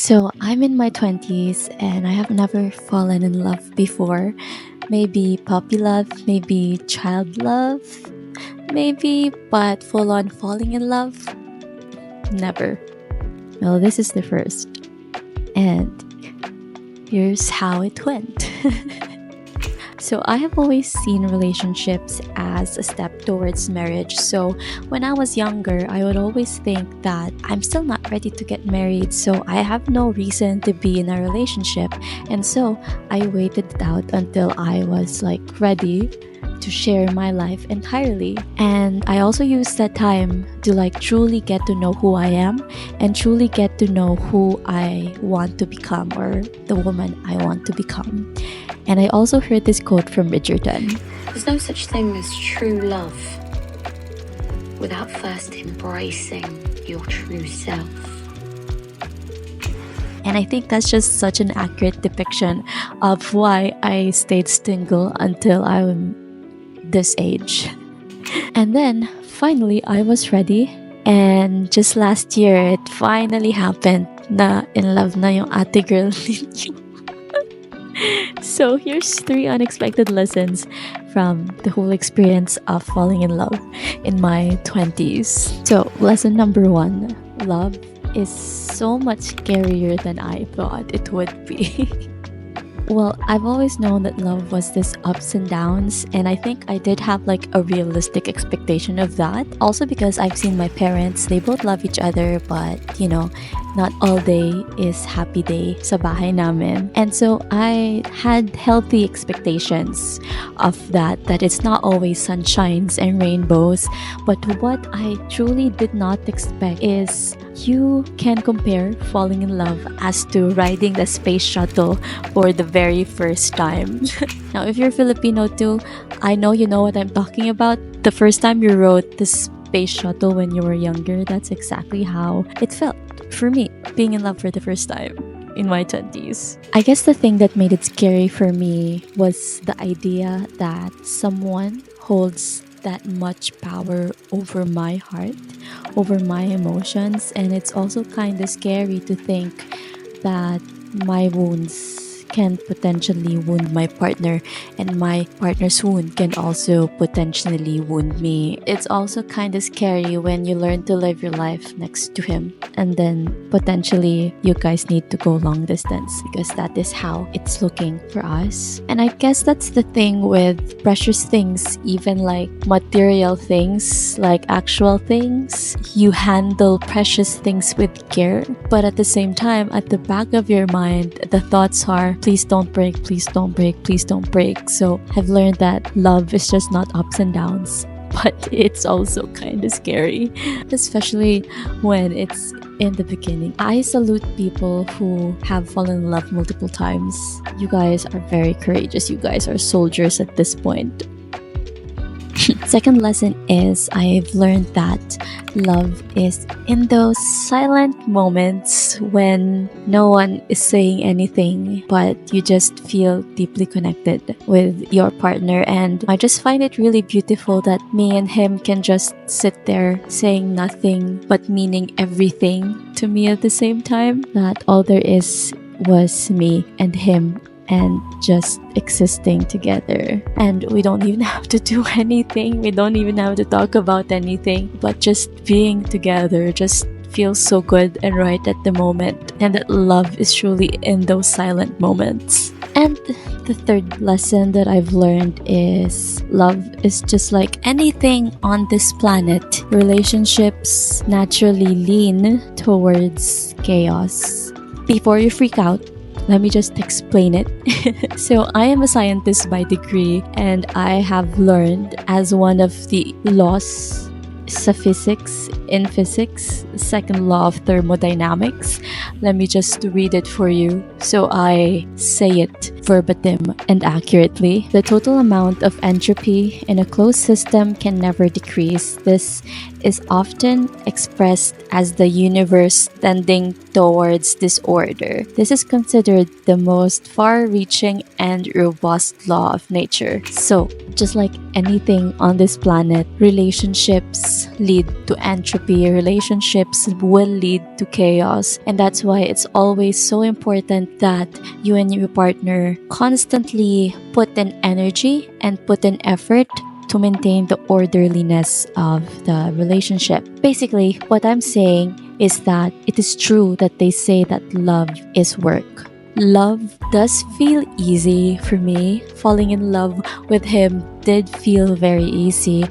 So I'm in my 20s and I have never fallen in love before. Maybe puppy love, maybe child love, maybe, but full on falling in love? Never. Well, this is the first. And here's how it went. So I have always seen relationships as a step towards marriage. So when I was younger, I would always think that I'm still not ready to get married, so I have no reason to be in a relationship. And so I waited it out until I was ready to share my life entirely. And I also used that time to truly get to know who I am and truly get to know who I want to become, or the woman I want to become. And I also heard this quote from Bridgerton. There's no such thing as true love without first embracing your true self. And I think that's just such an accurate depiction of why I stayed single until I'm this age. And then finally I was ready, and just last year it finally happened na in love na yung ate girl ninyo. So here's 3 unexpected lessons from the whole experience of falling in love in my 20s. So lesson number 1, love is so much scarier than I thought it would be. Well, I've always known that love was this ups and downs, and I think I did have a realistic expectation of that. Also because I've seen my parents, they both love each other, but not all day is happy day sa bahay namin. And so I had healthy expectations of that it's not always sunshines and rainbows. But what I truly did not expect is you can compare falling in love as to riding the Space Shuttle for the very first time. Now, if you're Filipino too, I know you know what I'm talking about. The first time you rode the Space Shuttle when you were younger, that's exactly how it felt for me, being in love for the first time in my 20s. I guess the thing that made it scary for me was the idea that someone holds that much power over my heart, over my emotions, and it's also kind of scary to think that my wounds can potentially wound my partner, and my partner's wound can also potentially wound me. It's also kind of scary when you learn to live your life next to him, and then potentially you guys need to go long distance because that is how it's looking for us. And I guess that's the thing with precious things, even material things, actual things. You handle precious things with care, but at the same time, at the back of your mind, the thoughts are, please don't break, please don't break, please don't break. So I've learned that love is just not ups and downs, but it's also kind of scary, especially when it's in the beginning. I salute people who have fallen in love multiple times. You guys are very courageous. You guys are soldiers at this point. Second lesson is I've learned that love is in those silent moments when no one is saying anything, but you just feel deeply connected with your partner. And I just find it really beautiful that me and him can just sit there saying nothing but meaning everything to me at the same time. That all there is was me and him, and just existing together. And we don't even have to do anything. We don't even have to talk about anything, but just being together just feels so good and right at the moment. And that love is truly in those silent moments. And the third lesson that I've learned is love is just like anything on this planet. Relationships naturally lean towards chaos. Before you freak out, let me just explain it. So I am a scientist by degree, and I have learned as one of the laws sa physics, in physics, second law of thermodynamics. Let me just read it for you so I say it verbatim and accurately. The total amount of entropy in a closed system can never decrease. This is often expressed as the universe tending towards disorder. This is considered the most far-reaching and robust law of nature. So, just like anything on this planet, relationships lead to entropy, relationships will lead to chaos, and that's why it's always so important that you and your partner constantly put in energy and put in effort to maintain the orderliness of the relationship. Basically, what I'm saying is that it is true that they say that love is work. Love does feel easy for me. Falling in love with him did feel very easy.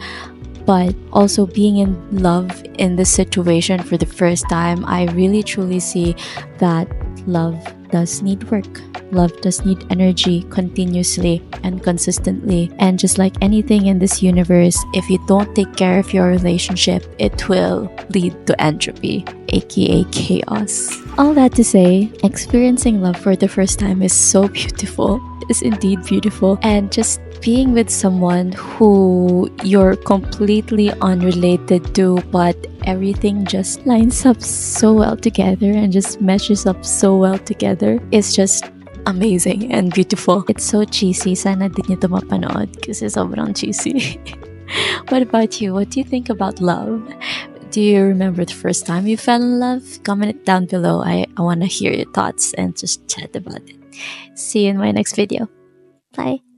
But also being in love in this situation for the first time, I really truly see that love does need work. Love does need energy continuously and consistently. And just like anything in this universe, if you don't take care of your relationship, it will lead to entropy, aka chaos. All that to say, experiencing love for the first time is so beautiful. It's indeed beautiful. And just being with someone who you're completely unrelated to, but everything just lines up so well together and just meshes up so well together is just amazing and beautiful. It's so cheesy. Sana din niyo ito mapanood kasi sobrang cheesy. What about you? What do you think about love? Do you remember the first time you fell in love? Comment it down below. I want to hear your thoughts and just chat about it. See you in my next video. Bye.